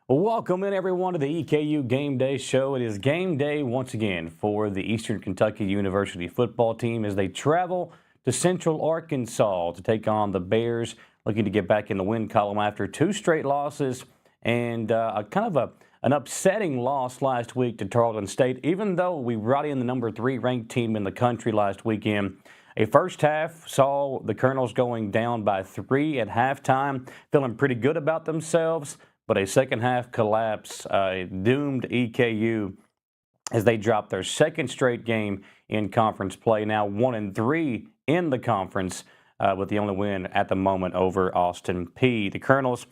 Welcome in everyone to the EKU Game Day Show. It is game day once again for the Eastern Kentucky University football team as they travel to Central Arkansas to take on the Bears, looking to get back in the win column after two straight losses and an upsetting loss last week to Tarleton State, even though we brought in the number 3 ranked team in the country last weekend. A first half saw the Colonels going down by 3 at halftime, feeling pretty good about themselves. But a second half collapse doomed EKU as they dropped their second straight game in conference play. Now 1-3 in the conference, with the only win at the moment over Austin Peay. The Colonels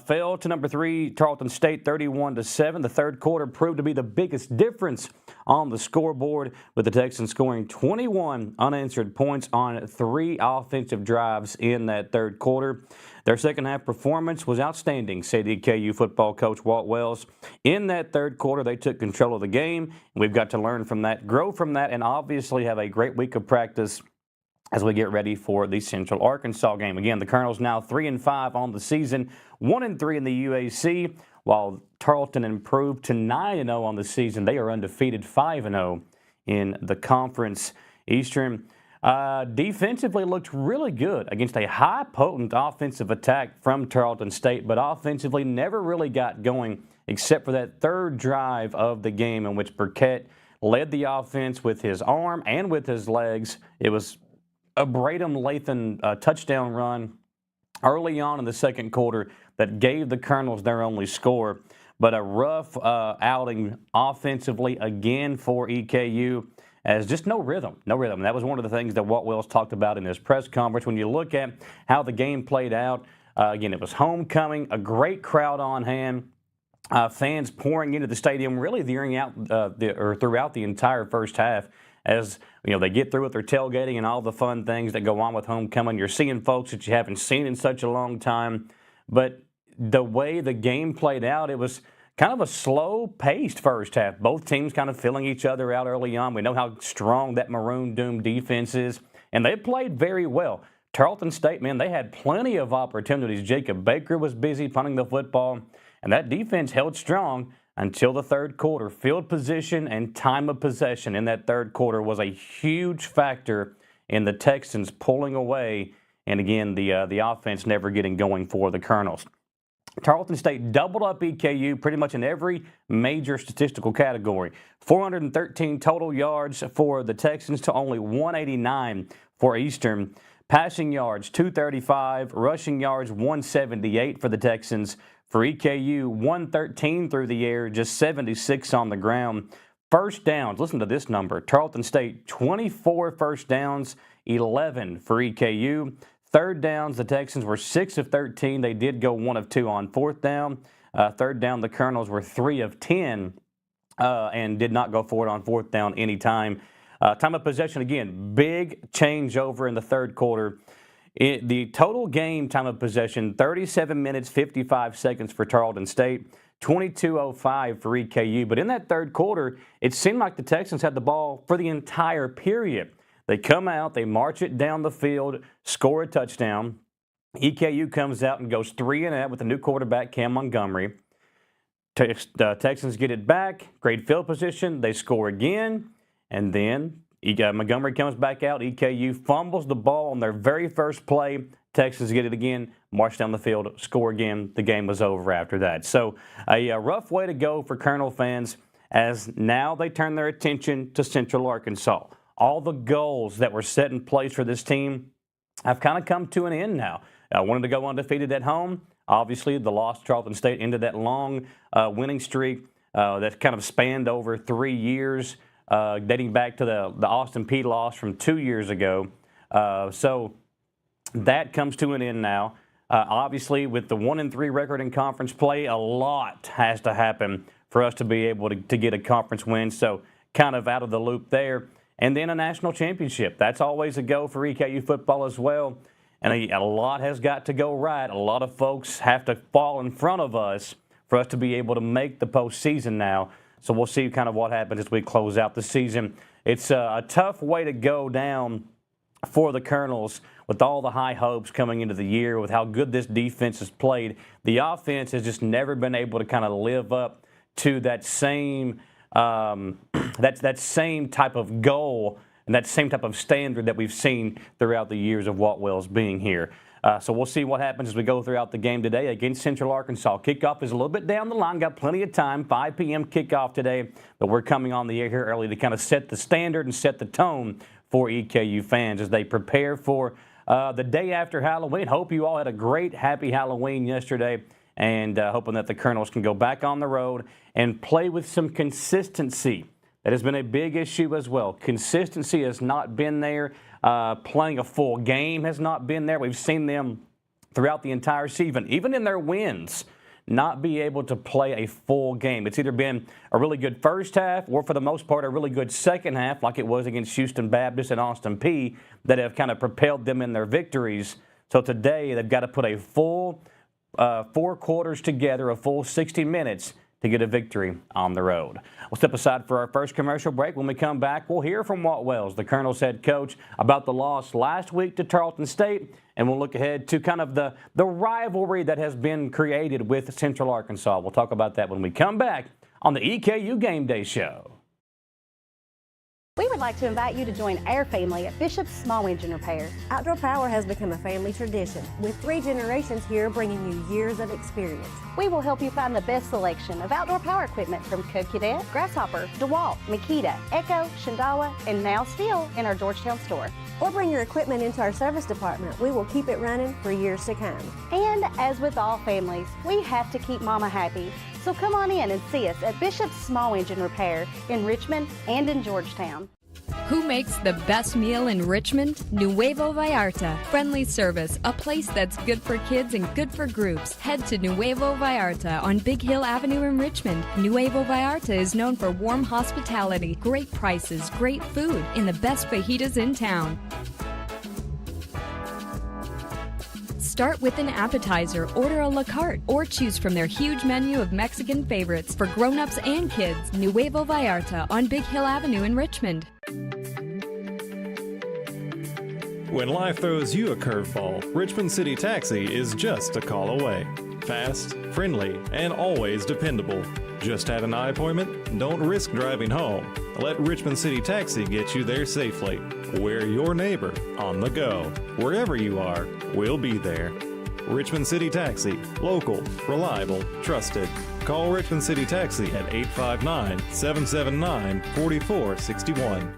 fell to number 3 Tarleton State 31-7. The third quarter proved to be the biggest difference on the scoreboard, with the Texans scoring 21 unanswered points on 3 offensive drives in that third quarter. Their second half performance was outstanding, said EKU football coach Walt Wells. In that third quarter, they took control of the game. We've got to learn from that, grow from that, and obviously have a great week of practice as we get ready for the Central Arkansas game. Again, the Colonels now 3-5 on the season, 1-3 in the UAC, while Tarleton improved to 9-0 on the season. They are undefeated, 5-0 in the Conference Eastern. Defensively looked really good against a high potent offensive attack from Tarleton State, but offensively never really got going except for that third drive of the game in which Burkett led the offense with his arm and with his legs. It was a Braden Lathan touchdown run early on in the second quarter that gave the Colonels their only score, but a rough outing offensively again for EKU. As just no rhythm. That was one of the things that Walt Wells talked about in his press conference. When you look at how the game played out, again, it was homecoming, a great crowd on hand, fans pouring into the stadium really throughout the entire first half. As you know, they get through with their tailgating and all the fun things that go on with homecoming. You're seeing folks that you haven't seen in such a long time. But the way the game played out, it was kind of a slow-paced first half. Both teams kind of filling each other out early on. We know how strong that Maroon Doom defense is, and they played very well. Tarleton State, man, they had plenty of opportunities. Jacob Baker was busy punting the football, and that defense held strong until the third quarter. Field position and time of possession in that third quarter was a huge factor in the Texans pulling away, and again, the offense never getting going for the Colonels. Tarleton State doubled up EKU pretty much in every major statistical category. 413 total yards for the Texans to only 189 for Eastern. Passing yards, 235. Rushing yards, 178 for the Texans. For EKU, 113 through the air, just 76 on the ground. First downs, listen to this number. Tarleton State, 24 first downs, 11 for EKU. Third downs, the Texans were 6 of 13. They did go 1 of 2 on fourth down. Third down, the Colonels were 3 of 10 and did not go for it on fourth down any time. Time of possession, again, big changeover in the third quarter. The total game time of possession, 37 minutes, 55 seconds for Tarleton State, 22:05 for EKU. But in that third quarter, it seemed like the Texans had the ball for the entire period. They come out, they march it down the field, score a touchdown. EKU comes out and goes 3-and-out with the new quarterback, Cam Montgomery. Texans get it back, great field position, they score again, and then Montgomery comes back out. EKU fumbles the ball on their very first play. Texans get it again, march down the field, score again. The game was over after that. So a rough way to go for Colonel fans, as now they turn their attention to Central Arkansas. All the goals that were set in place for this team have kind of come to an end now. I wanted to go undefeated at home. Obviously, the loss to Tarleton State ended that long winning streak that kind of spanned over 3 years, dating back to the Austin Peay loss from 2 years ago. So that comes to an end now. Obviously, with the 1-3 record in conference play, a lot has to happen for us to be able to get a conference win. So kind of out of the loop there. And then a national championship. That's always a go for EKU football as well. And a lot has got to go right. A lot of folks have to fall in front of us for us to be able to make the postseason now. So we'll see kind of what happens as we close out the season. It's a tough way to go down for the Colonels with all the high hopes coming into the year, with how good this defense has played. The offense has just never been able to kind of live up to that same that same type of goal and that same type of standard that we've seen throughout the years of Walt Wells being here. So we'll see what happens as we go throughout the game today against Central Arkansas. Kickoff is a little bit down the line. Got plenty of time. 5 p.m. kickoff today. But we're coming on the air here early to kind of set the standard and set the tone for EKU fans as they prepare for the day after Halloween. Hope you all had a great, happy Halloween yesterday, and hoping that the Colonels can go back on the road and play with some consistency. That has been a big issue as well. Consistency has not been there. Playing a full game has not been there. We've seen them throughout the entire season, even in their wins, not be able to play a full game. It's either been a really good first half or, for the most part, a really good second half, like it was against Houston Baptist and Austin Peay, that have kind of propelled them in their victories. So today they've got to put a full 4 quarters together, a full 60 minutes to get a victory on the road. We'll step aside for our first commercial break. When we come back, we'll hear from Walt Wells, the Colonels head coach, about the loss last week to Tarleton State, and we'll look ahead to kind of the rivalry that has been created with Central Arkansas. We'll talk about that when we come back on the EKU Game Day Show. We would like to invite you to join our family at Bishop's Small Engine Repair. Outdoor Power has become a family tradition, with 3 generations here bringing you years of experience. We will help you find the best selection of outdoor power equipment from Co-Cadet, Grasshopper, DeWalt, Makita, Echo, Shindawa, and now still in our Georgetown store. Or bring your equipment into our service department. We will keep it running for years to come. And as with all families, we have to keep Mama happy. So come on in and see us at Bishop's Small Engine Repair in Richmond and in Georgetown. Who makes the best meal in Richmond? Nuevo Vallarta. Friendly service, a place that's good for kids and good for groups. Head to Nuevo Vallarta on Big Hill Avenue in Richmond. Nuevo Vallarta is known for warm hospitality, great prices, great food, and the best fajitas in town. Start with an appetizer, order a la carte, or choose from their huge menu of Mexican favorites for grown-ups and kids. Nuevo Vallarta on Big Hill Avenue in Richmond. When life throws you a curveball, Richmond City Taxi is just a call away. Fast, friendly, and always dependable. Just had an eye appointment? Don't risk driving home. Let Richmond City Taxi get you there safely. We're your neighbor on the go. Wherever you are, we'll be there. Richmond City Taxi. Local, reliable, trusted. Call Richmond City Taxi at 859-779-4461.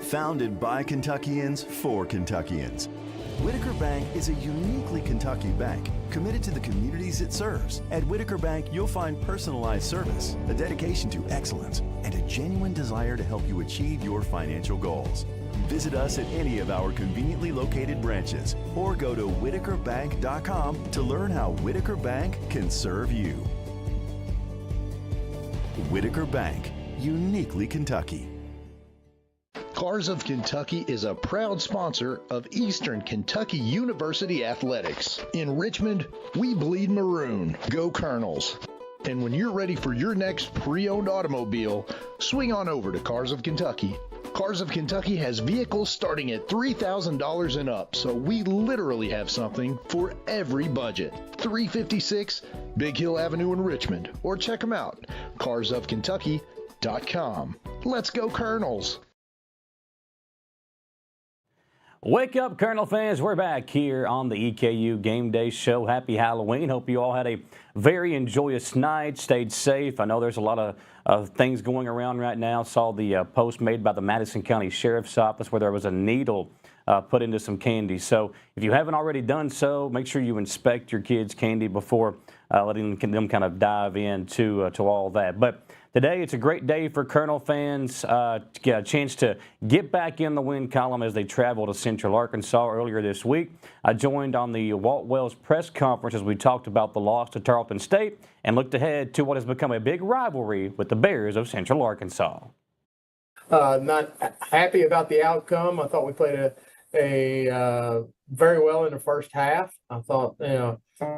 Founded by Kentuckians for Kentuckians, Whitaker Bank is a uniquely Kentucky bank committed to the communities it serves. At Whitaker Bank, you'll find personalized service, a dedication to excellence, and a genuine desire to help you achieve your financial goals. Visit us at any of our conveniently located branches or go to whitakerbank.com to learn how Whitaker Bank can serve you. Whitaker Bank, uniquely Kentucky. Cars of Kentucky is a proud sponsor of Eastern Kentucky University Athletics. In Richmond, we bleed maroon. Go Colonels. And when you're ready for your next pre-owned automobile, swing on over to Cars of Kentucky. Cars of Kentucky has vehicles starting at $3,000 and up, so we literally have something for every budget. 356 Big Hill Avenue in Richmond, or check them out, carsofkentucky.com. Let's go Colonels! Wake up, Colonel fans. We're back here on the EKU Game Day Show. Happy Halloween. Hope you all had a very enjoyous night, stayed safe. I know there's a lot of things going around right now. Saw the post made by the Madison County Sheriff's Office where there was a needle put into some candy. So if you haven't already done so, make sure you inspect your kids' candy before letting them kind of dive into to all that. But today, it's a great day for Colonel fans to get a chance to get back in the win column as they travel to Central Arkansas earlier this week. I joined on the Walt Wells press conference as we talked about the loss to Tarleton State and looked ahead to what has become a big rivalry with the Bears of Central Arkansas. Not happy about the outcome. I thought we played a very well in the first half. I thought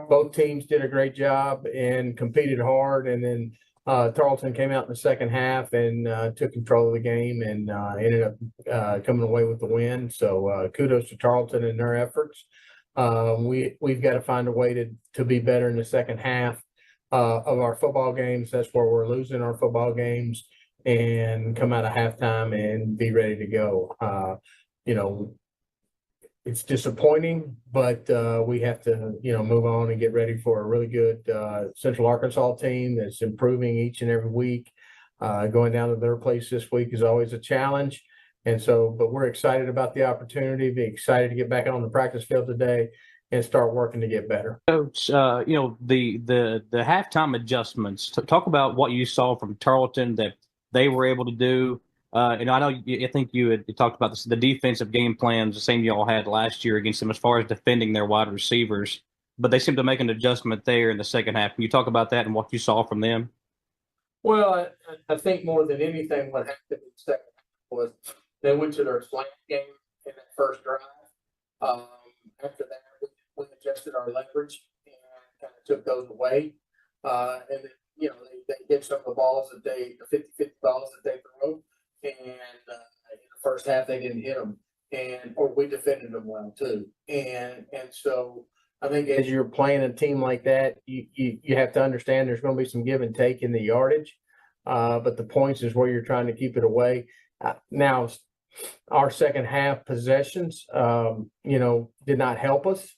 both teams did a great job and competed hard, and then Tarleton came out in the second half and took control of the game and ended up coming away with the win. So kudos to Tarleton and their efforts. We've got to find a way to be better in the second half of our football games. That's where we're losing our football games, and come out of halftime and be ready to go. It's disappointing, but we have to, move on and get ready for a really good Central Arkansas team that's improving each and every week. Going down to their place this week is always a challenge. And so, but we're excited about the opportunity, be excited to get back on the practice field today and start working to get better. Coach, the halftime adjustments. Talk about what you saw from Tarleton that they were able to do. And I know I think you had talked about this, the defensive game plans, the same you all had last year against them as far as defending their wide receivers. But they seem to make an adjustment there in the second half. Can you talk about that and what you saw from them? Well, I think more than anything, what happened in the second half was they went to their slant game in that first drive. After that, we adjusted our leverage and kind of took those away. And then, they hit some of the balls the 50-50 balls that they throw. And in the first half, they didn't hit them, or we defended them well too. And so I think as you're playing a team like that, you have to understand there's going to be some give and take in the yardage, but the points is where you're trying to keep it away. Now, our second half possessions, did not help us.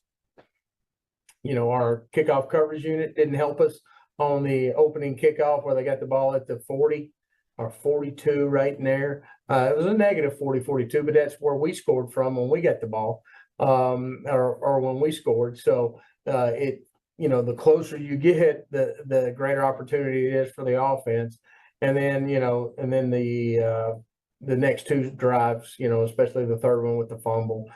Our kickoff coverage unit didn't help us on the opening kickoff where they got the ball at the 40. Or 42 right in there. It was a negative 40-42, but that's where we scored from when we got the ball, or when we scored. So the closer you get, the greater opportunity it is for the offense. And then the next two drives, especially the third one with the fumble,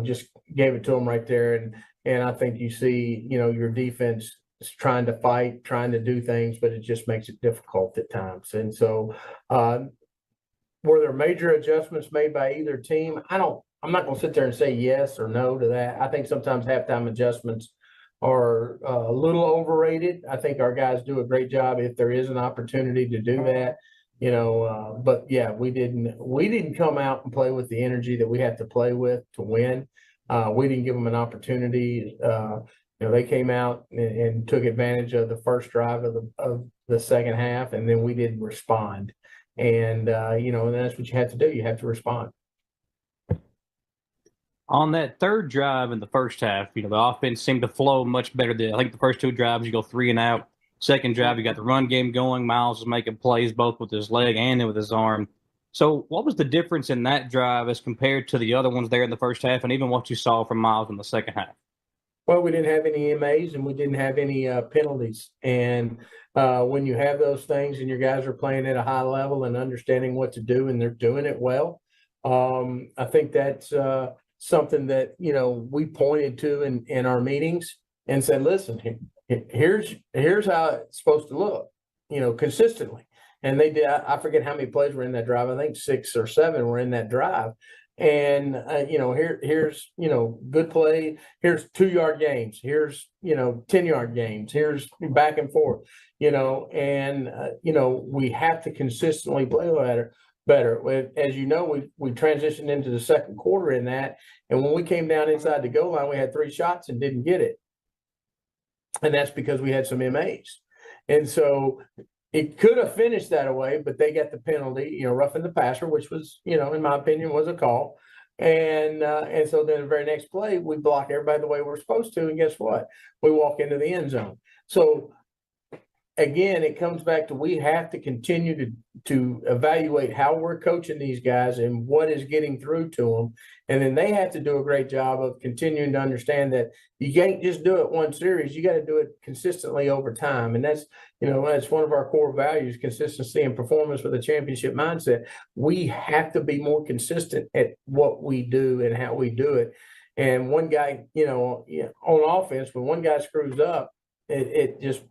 just gave it to them right there. And I think you see, your defense is trying to fight, trying to do things, but it just makes it difficult at times. And so, were there major adjustments made by either team? I'm not going to sit there and say yes or no to that. I think sometimes halftime adjustments are a little overrated. I think our guys do a great job if there is an opportunity to do that. But yeah, we didn't come out and play with the energy that we had to play with to win. We didn't give them an opportunity. They came out and took advantage of the first drive of the second half, and then we didn't respond. And and that's what you have to do. You have to respond. On that third drive in the first half, the offense seemed to flow much better. I think the first two drives, you go 3 and out. Second drive, you got the run game going. Miles was making plays both with his leg and with his arm. So what was the difference in that drive as compared to the other ones there in the first half, and even what you saw from Miles in the second half? Well, we didn't have any MAs and we didn't have any penalties. And when you have those things and your guys are playing at a high level and understanding what to do and they're doing it well, I think that's something that, we pointed to in our meetings and said, listen, here's how it's supposed to look, consistently. And they did. I forget how many plays were in that drive. I think 6 or 7 were in that drive. And, here's, good play. Here's 2-yard games. Here's, 10-yard games. Here's back and forth, and, we have to consistently play better. As you know, we transitioned into the second quarter in that. And when we came down inside the goal line, we had 3 shots and didn't get it. And that's because we had some MAs. And so it could have finished that way, but they got the penalty, roughing the passer, which was, in my opinion, was a call. And so then the very next play, we block everybody the way we're supposed to. And guess what? We walk into the end zone. So again, it comes back to we have to continue to evaluate how we're coaching these guys and what is getting through to them. And then they have to do a great job of continuing to understand that you can't just do it one series. You got to do it consistently over time. And that's, that's one of our core values, consistency and performance with a championship mindset. We have to be more consistent at what we do and how we do it. And one guy, on offense, when one guy screws up, it just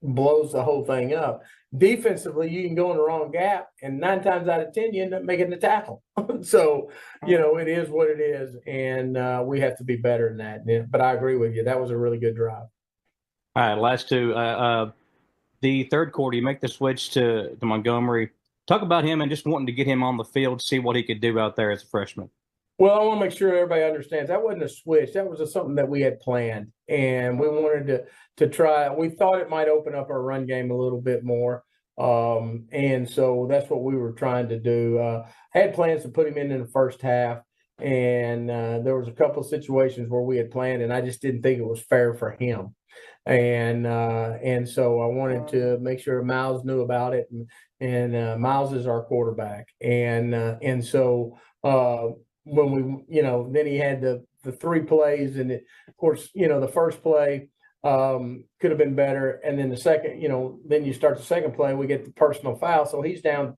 blows the whole thing up. Defensively, you can go in the wrong gap, and 9 times out of 10, you end up making the tackle. So, it is what it is, and we have to be better than that. But I agree with you. That was a really good drive. All right, last two. the third quarter, you make the switch to Montgomery. Talk about him and just wanting to get him on the field, see what he could do out there as a freshman. Well, I want to make sure everybody understands that wasn't a switch. That was something that we had planned, and we wanted to try. We thought it might open up our run game a little bit more, and so that's what we were trying to do. I had plans to put him in the first half, and there was a couple of situations where we had planned, and I just didn't think it was fair for him, and so I wanted to make sure Miles knew about it, and Miles is our quarterback, and so. When we, then he had the 3 plays, and of course, the first play could have been better, and then the second, then you start the second play, we get the personal foul, so he's down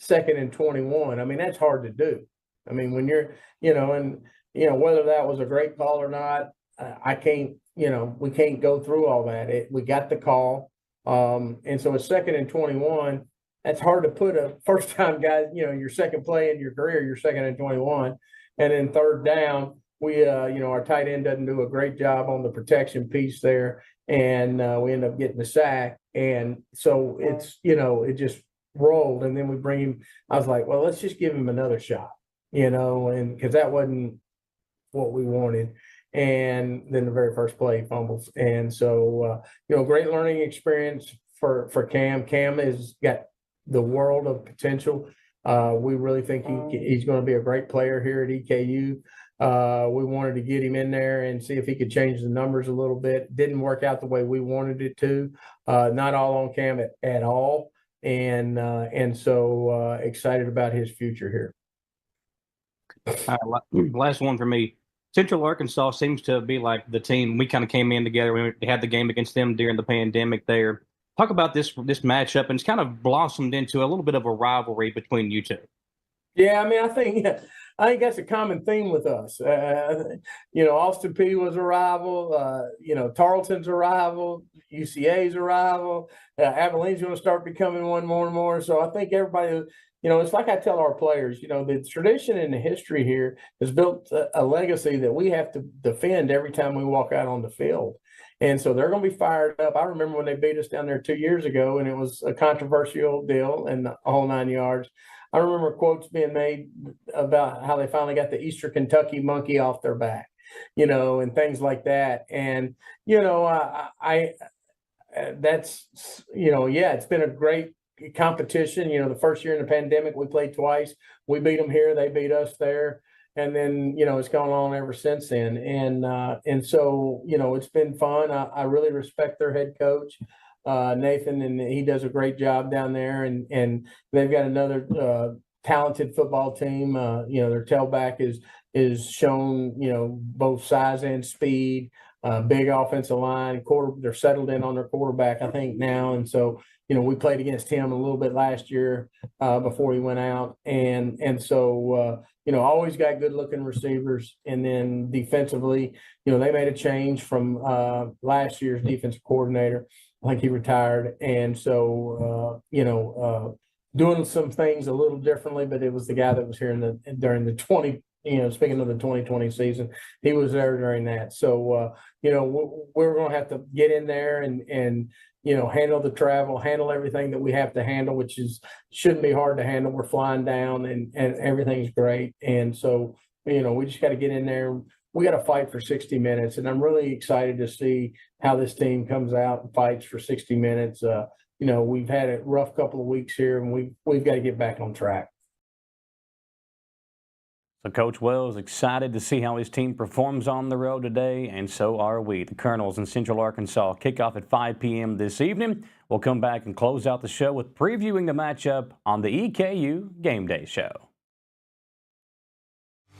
2nd and 21. I mean, that's hard to do. I mean, when you're, whether that was a great call or not, I can't, we can't go through all that. We got the call, and so it's 2nd and 21. That's hard to put a first-time guy, your second play in your career, your 2nd and 21. And then 3rd down, we, our tight end doesn't do a great job on the protection piece there. And we end up getting the sack. And so it's, it just rolled. And then we bring him. I was like, well, let's just give him another shot, and because that wasn't what we wanted. And then the very first play, he fumbles. And so, great learning experience for Cam. Cam has got the world of potential. We really think he's going to be a great player here at EKU. We wanted to get him in there and see if he could change the numbers a little bit. Didn't work out the way we wanted it to. Not all on Cam at all. And so excited about his future here. Last one for me. Central Arkansas seems to be like the team. We kind of came in together. We had the game against them during the pandemic there. Talk about this matchup, and it's kind of blossomed into a little bit of a rivalry between you two. Yeah, I mean, I think that's a common theme with us. Austin Peay was a rival. Tarleton's a rival. UCA's a rival. Abilene's going to start becoming one more and more. So I think everybody, it's like I tell our players, the tradition and the history here has built a legacy that we have to defend every time we walk out on the field. And so they're going to be fired up. I remember when they beat us down there 2 years ago, and it was a controversial deal and the whole 9 yards. I remember quotes being made about how they finally got the Eastern Kentucky monkey off their back, and things like that. And, that's, it's been a great competition. The first year in the pandemic, we played twice. We beat them here. They beat us there. And then, it's gone on ever since then. And so, it's been fun. I really respect their head coach, Nathan, and he does a great job down there. And they've got another talented football team. Their tailback is shown, both size and speed, big offensive line. They're settled in on their quarterback, I think, now. And so, we played against him a little bit last year before he went out. And so, always got good looking receivers. And then defensively, they made a change from last year's defensive coordinator. I think he retired. And so, doing some things a little differently, but it was the guy that was here during the 20, speaking of the 2020 season, he was there during that. So, we're going to have to get in there and handle the travel, handle everything that we have to handle, which shouldn't be hard to handle. We're flying down and everything's great. And so, we just got to get in there. We got to fight for 60 minutes. And I'm really excited to see how this team comes out and fights for 60 minutes. We've had a rough couple of weeks here, and we've got to get back on track. So Coach Wells excited to see how his team performs on the road today, and so are we. The Colonels in Central Arkansas kick off at 5 p.m. this evening. We'll come back and close out the show with previewing the matchup on the EKU Game Day Show.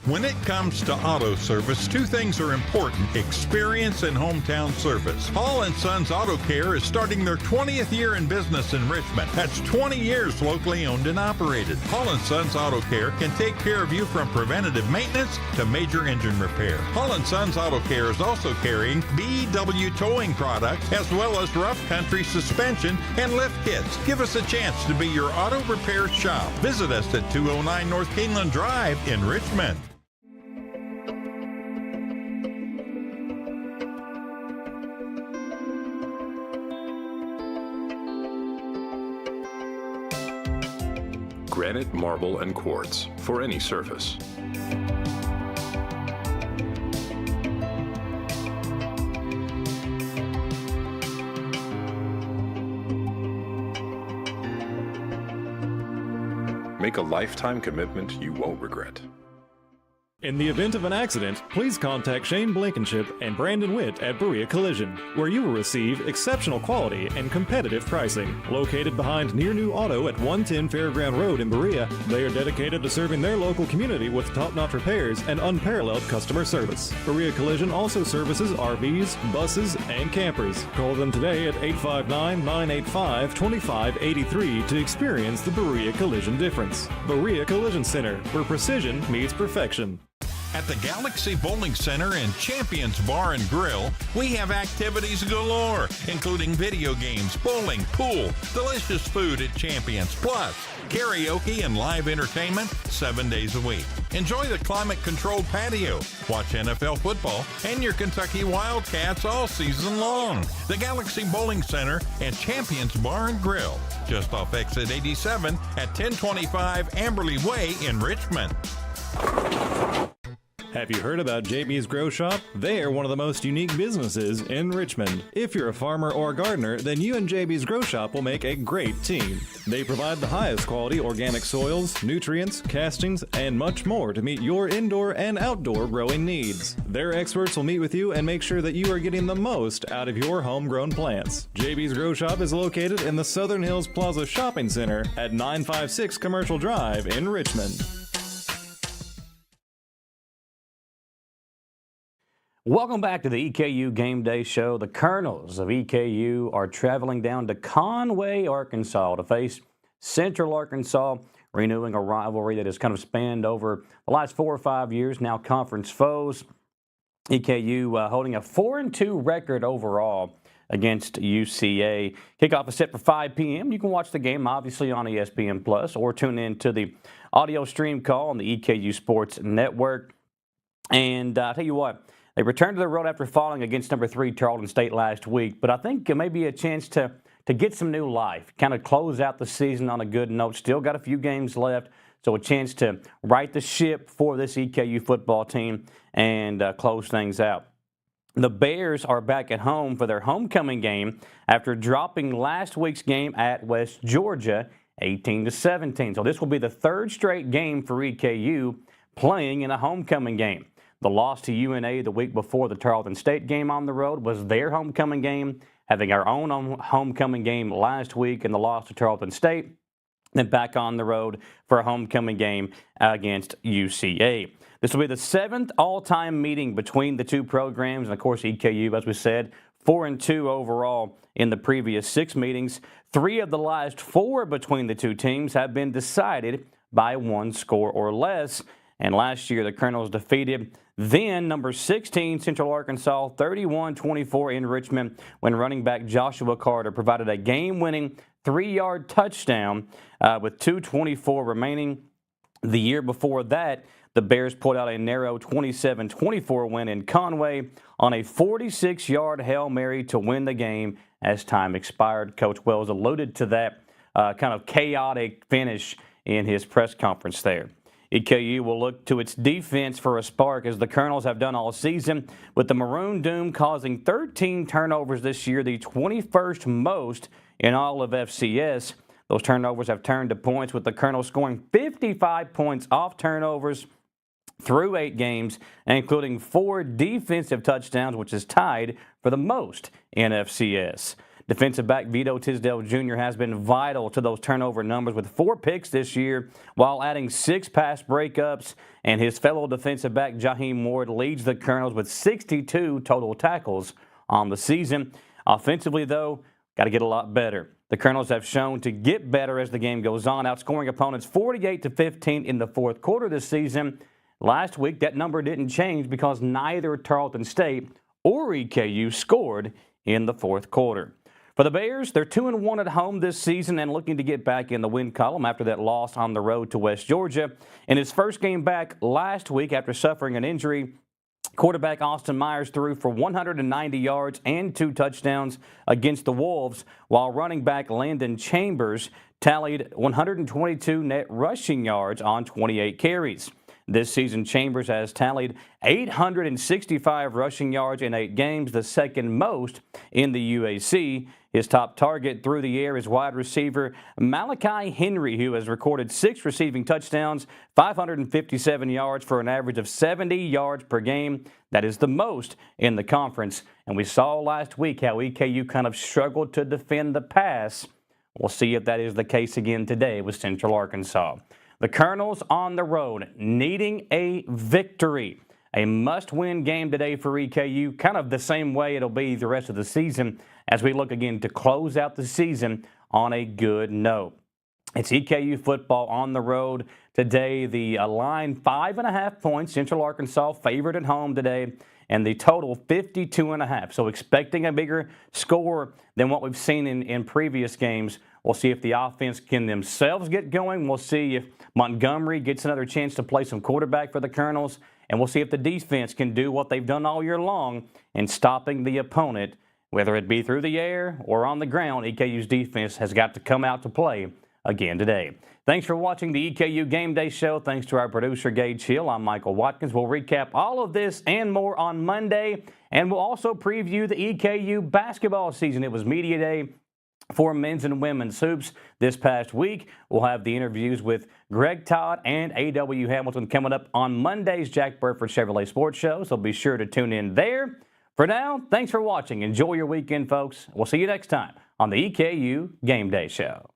When it comes to auto service, two things are important: experience and hometown service. Hall & Sons Auto Care is starting their 20th year in business in Richmond. That's 20 years locally owned and operated. Hall & Sons Auto Care can take care of you from preventative maintenance to major engine repair. Hall & Sons Auto Care is also carrying BW towing products as well as rough country suspension and lift kits. Give us a chance to be your auto repair shop. Visit us at 209 North Keeneland Drive in Richmond. granite, marble, and quartz for any surface. Make a lifetime commitment you won't regret. In the event of an accident, please contact Shane Blankenship and Brandon Witt at Berea Collision, where you will receive exceptional quality and competitive pricing. Located behind Near New Auto at 110 Fairground Road in Berea, they are dedicated to serving their local community with top-notch repairs and unparalleled customer service. Berea Collision also services RVs, buses, and campers. Call them today at 859-985-2583 to experience the Berea Collision difference. Berea Collision Center, where precision meets perfection. At the Galaxy Bowling Center and Champions Bar and Grill, we have activities galore, including video games, bowling, pool, delicious food at Champions, plus karaoke and live entertainment 7 days a week. Enjoy the climate-controlled patio, watch NFL football, and your Kentucky Wildcats all season long. The Galaxy Bowling Center and Champions Bar and Grill, just off exit 87 at 1025 Amberley Way in Richmond. Have you heard about JB's Grow Shop? They are one of the most unique businesses in Richmond. If you're a farmer or gardener, then you and JB's Grow Shop will make a great team. They provide the highest quality organic soils, nutrients, castings, and much more to meet your indoor and outdoor growing needs. Their experts will meet with you and make sure that you are getting the most out of your homegrown plants. JB's Grow Shop is located in the Southern Hills Plaza Shopping Center at 956 Commercial Drive in Richmond. Welcome back to the EKU Game Day Show. The Colonels of EKU are traveling down to Conway, Arkansas to face Central Arkansas, renewing a rivalry that has kind of spanned over the last 4 or 5 years, now conference foes. EKU holding a 4-2 record overall against UCA. Kickoff is set for 5 p.m. You can watch the game, obviously, on ESPN Plus or tune in to the audio stream call on the EKU Sports Network. And I'll tell you what, they returned to the road after falling against number 3 Tarleton State last week, but I think it may be a chance to get some new life, kind of close out the season on a good note. Still got a few games left, so a chance to right the ship for this EKU football team and close things out. The Bears are back at home for their homecoming game after dropping last week's game at West Georgia 18-17. So this will be the 3rd straight game for EKU playing in a homecoming game. The loss to UNA the week before the Tarleton State game on the road was their homecoming game, having our own homecoming game last week and the loss to Tarleton State, then back on the road for a homecoming game against UCA. This will be the 7th all-time meeting between the two programs, and of course EKU, as we said, 4-2 overall in the previous 6 meetings. 3 of the last 4 between the two teams have been decided by 1 score or less, and last year the Colonels defeated then number 16 Central Arkansas 31-24 in Richmond when running back Joshua Carter provided a game-winning 3-yard touchdown with 2:24 remaining. The year before that, the Bears pulled out a narrow 27-24 win in Conway on a 46-yard Hail Mary to win the game as time expired. Coach Wells alluded to that kind of chaotic finish in his press conference there. EKU will look to its defense for a spark, as the Colonels have done all season, with the Maroon Doom causing 13 turnovers this year, the 21st most in all of FCS. Those turnovers have turned to points, with the Colonels scoring 55 points off turnovers through 8 games, including 4 defensive touchdowns, which is tied for the most in FCS. Defensive back Vito Tisdale Jr. has been vital to those turnover numbers with 4 picks this year while adding 6 pass breakups, and his fellow defensive back Jaheim Ward leads the Colonels with 62 total tackles on the season. Offensively, though, got to get a lot better. The Colonels have shown to get better as the game goes on, outscoring opponents 48-15 in the 4th quarter this season. Last week, that number didn't change because neither Tarleton State or EKU scored in the 4th quarter. For the Bears, they're 2-1 at home this season and looking to get back in the win column after that loss on the road to West Georgia. In his first game back last week after suffering an injury, Quarterback Austin Myers threw for 190 yards and 2 touchdowns against the Wolves, while running back Landon Chambers tallied 122 net rushing yards on 28 carries. This season, Chambers has tallied 865 rushing yards in 8 games, the second most in the UAC. His top target through the air is wide receiver Malachi Henry, who has recorded 6 receiving touchdowns, 557 yards for an average of 70 yards per game. That is the most in the conference. And we saw last week how EKU kind of struggled to defend the pass. We'll see if that is the case again today with Central Arkansas. The Colonels on the road, needing a victory. A must-win game today for EKU, kind of the same way it'll be the rest of the season as we look again to close out the season on a good note. It's EKU football on the road today. The line 5.5 points. Central Arkansas favored at home today, and the total 52.5. So expecting a bigger score than what we've seen in previous games. We'll see if the offense can themselves get going. We'll see if Montgomery gets another chance to play some quarterback for the Colonels. And we'll see if the defense can do what they've done all year long in stopping the opponent, whether it be through the air or on the ground. EKU's defense has got to come out to play again today. Thanks for watching the EKU Game Day Show. Thanks to our producer, Gage Hill. I'm Michael Watkins. We'll recap all of this and more on Monday, and we'll also preview the EKU basketball season. It was Media Day for men's and women's hoops this past week. We'll have the interviews with Greg Todd and A.W. Hamilton coming up on Monday's Jack Burford Chevrolet Sports Show, so be sure to tune in there. For now, thanks for watching. Enjoy your weekend, folks. We'll see you next time on the EKU Game Day Show.